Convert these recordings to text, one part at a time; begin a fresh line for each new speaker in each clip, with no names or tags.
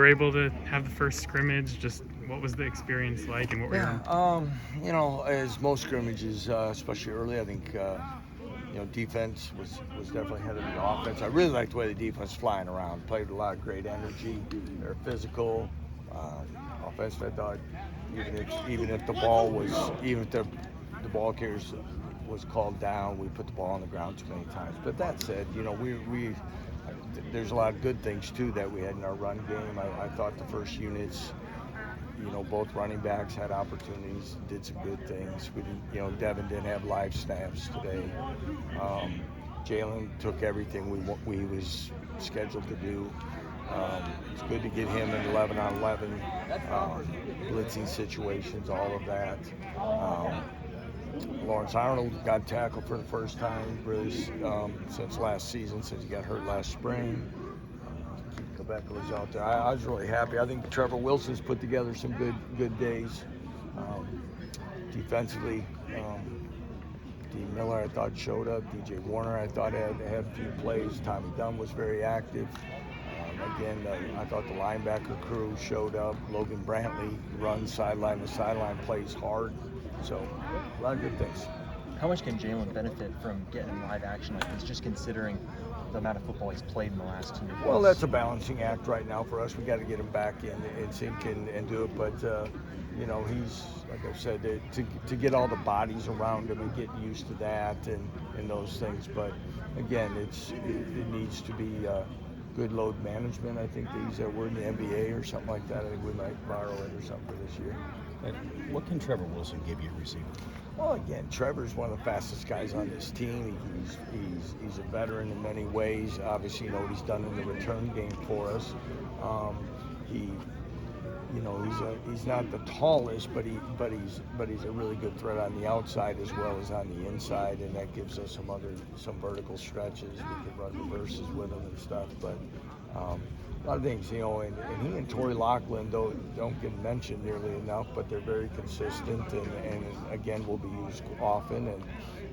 Were able to have the first scrimmage. Just what was the experience like, and what were
As most scrimmages, especially early, I think defense was definitely ahead of the offense. I really liked the way the defense was flying around. Played with a lot of great energy. They're physical. Offense, I thought, even if the ball carriers was called down, we put the ball on the ground too many times. But that said, there's a lot of good things too that we had in our run game. I thought the first units, both running backs had opportunities, did some good things. We didn't, Devin didn't have live snaps today. Jalen took everything we was scheduled to do. It's good to get him in 11 on 11, blitzing situations, all of that. Lawrence Arnold got tackled for the first time really since last season, since he got hurt last spring. Quebec was out there. I was really happy. I think Trevor Wilson's put together some good days. Defensively, D. Miller I thought showed up. DJ Warner I thought had a few plays. Tommy Dunn was very active. Again, I thought the linebacker crew showed up. Logan Brantley runs sideline to sideline, plays hard. So a lot of good things.
How much can Jalen benefit from getting live action like this, just considering the amount of football he's played in the last 2 years?
Well, that's a balancing act right now for us. We got to get him back in sync and do it. But he's, like I said, to get all the bodies around him and get used to that and those things. But again, it needs to be good load management. I think they use that word in the NBA or something like that. I think we might borrow it or something for this year.
What can Trevor Wilson give you receiver?
Well, again, Trevor's one of the fastest guys on this team. He's a veteran in many ways. Obviously, you know what he's done in the return game for us. He's not the tallest, but he's a really good threat on the outside as well as on the inside, and that gives us some vertical stretches. We can run reverses with him and stuff, but. A lot of things, and he and Torrey Lachlan don't get mentioned nearly enough, but they're very consistent and again will be used often. And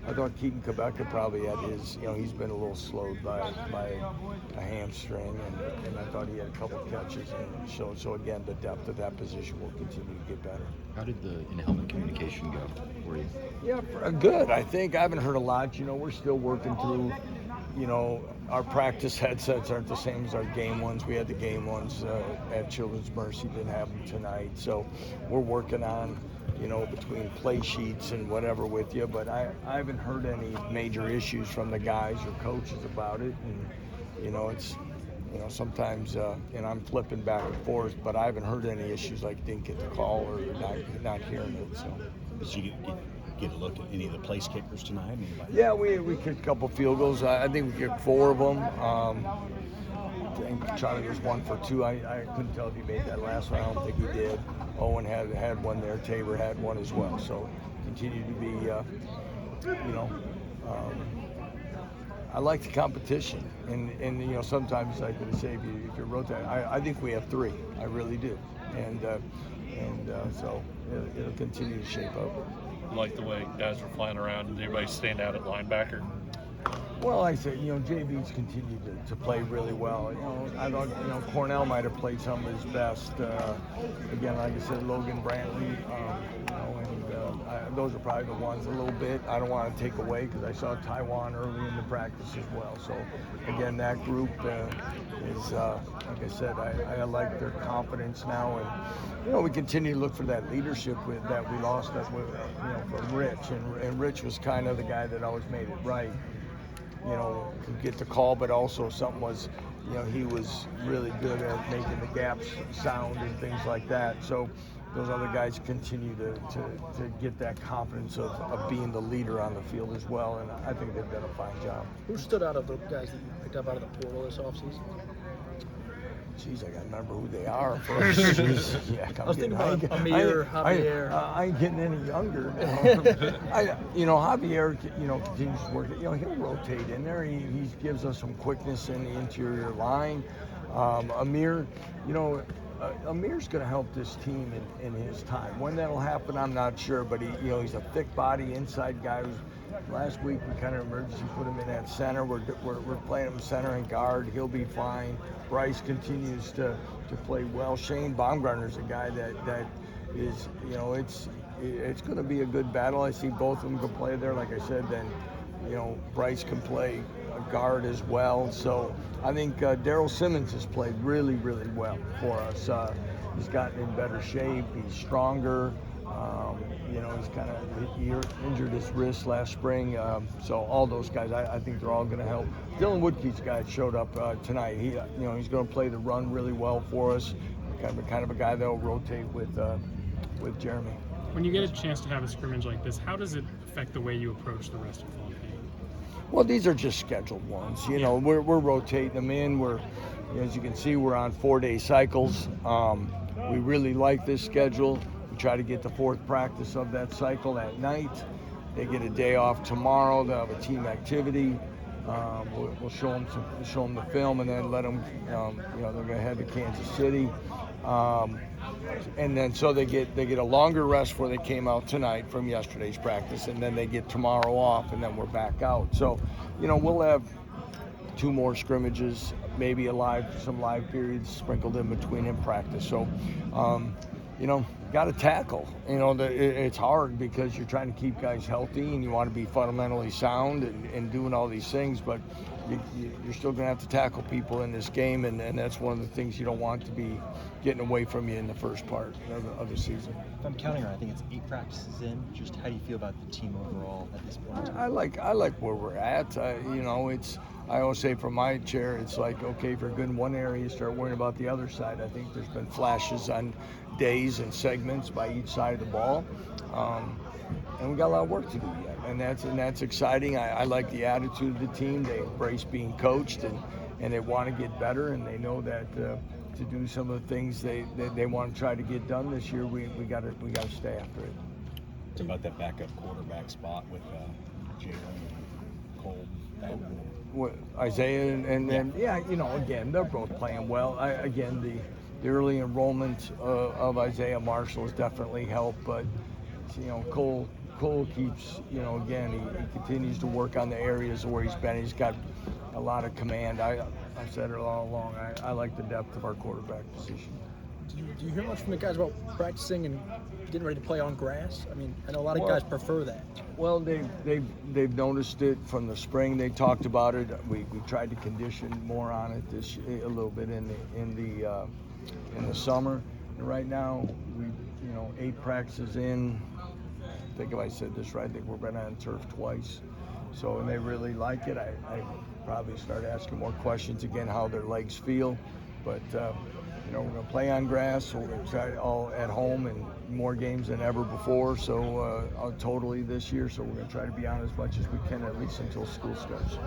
I thought Keaton Quebec probably had his, he's been a little slowed by a hamstring, and I thought he had a couple of catches. And so again, the depth of that position will continue to get better.
How did the in-helmet communication go for you?
Yeah, good. I think I haven't heard a lot. We're still working through. Our practice headsets aren't the same as our game ones. We had the game ones at Children's Mercy, didn't have them tonight. So we're working on, between play sheets and whatever with you. But I haven't heard any major issues from the guys or coaches about it. And, it's, sometimes, I'm flipping back and forth, but I haven't heard any issues like didn't get the call or not hearing it. So.
Did you get a look at any of the place kickers tonight? Anybody?
Yeah, we kicked a couple field goals. I think we kicked 4 of them. I think Charlie was 1 for 2. I couldn't tell if he made that last one. I don't think he did. Owen had one there. Tabor had one as well. So continue to be, I like the competition. And sometimes I could say if you wrote that, I think we have 3. I really do. And so it'll continue to shape up.
Like the way guys were flying around. Did anybody stand out at linebacker?
Well, I said, JB's continued to play really well. I thought, Cornell might have played some of his best. Again, like I said, Logan Brantley, those are probably the ones a little bit. I don't want to take away because I saw Taiwan early in the practice as well. So, again, that group is, like I said, I like their confidence now. And, we continue to look for that leadership that we lost from Rich. And Rich was kind of the guy that always made it right. Could get the call, but also something was, he was really good at making the gaps sound and things like that. So those other guys continue to get that confidence of being the leader on the field as well, and I think they've done a fine job.
Who stood out of the guys that you picked up out of the portal this offseason?
Geez, I got to remember who they are first. Jeez, yeah,
I was thinking about Amir, Javier.
I ain't getting any younger. Javier, continues to work. He'll rotate in there. He gives us some quickness in the interior line. Amir, Amir's going to help this team in his time. When that'll happen, I'm not sure. But he's a thick body inside guy who's last week we kind of emergency put him in at center. We're playing him center and guard. He'll be fine. Bryce continues to play well. Shane Baumgartner's a guy that is, it's going to be a good battle. I see both of them can play there. Like I said, then, Bryce can play a guard as well. So I think Daryl Simmons has played really, really well for us. He's gotten in better shape. He's stronger. He's kind of injured his wrist last spring. So all those guys, I think they're all going to help. Dylan Woodkey's guy showed up tonight. He's going to play the run really well for us. Kind of a guy that'll rotate with Jeremy.
When you get a chance to have a scrimmage like this, how does it affect the way you approach the rest of fall camp?
Well, these are just scheduled ones. We're rotating them in. As you can see, we're on 4-day cycles. We really like this schedule. We try to get the fourth practice of that cycle at night. They get a day off tomorrow. They'll have a team activity. We'll show them the film, and then let them. They're going to head to Kansas City, and then so they get a longer rest before they came out tonight from yesterday's practice, and then they get tomorrow off, and then we're back out. So, we'll have 2 more scrimmages, maybe some live periods sprinkled in between in practice. So, got to tackle. It's hard because you're trying to keep guys healthy and you want to be fundamentally sound and doing all these things, but you're still going to have to tackle people in this game, and that's one of the things you don't want to be getting away from you in the first part of the season.
If I'm counting right, I think it's 8 practices in. Just how do you feel about the team overall at this point?
I like where we're at. I always say from my chair, it's like, okay, if you're good in one area, you start worrying about the other side. I think there's been flashes on days and segments by each side of the ball, and we got a lot of work to do yet, and that's exciting. I like the attitude of the team. They embrace being coached, and they want to get better, and they know that to do some of the things they want to try to get done this year, we got to stay after it.
It's about that backup quarterback spot with Jalen and Cole.
Isaiah and again, they're both playing well. The early enrollment of Isaiah Marshall has definitely helped, but Cole keeps, again, he continues to work on the areas where he's been. He's got a lot of command. I've said it all along. I like the depth of our quarterback position.
Do you hear much from the guys about practicing and getting ready to play on grass? I mean, I know a lot of guys prefer that.
Well, they've noticed it from the spring. They talked about it. We tried to condition more on it a little bit in the summer. And right now, 8 practices in. I think if I said this right, I think we've been on turf twice. So, and they really like it. I probably start asking more questions again, how their legs feel. But we're going to play on grass, so we're going to try all at home and more games than ever before. So totally this year. So we're going to try to be on as much as we can, at least until school starts.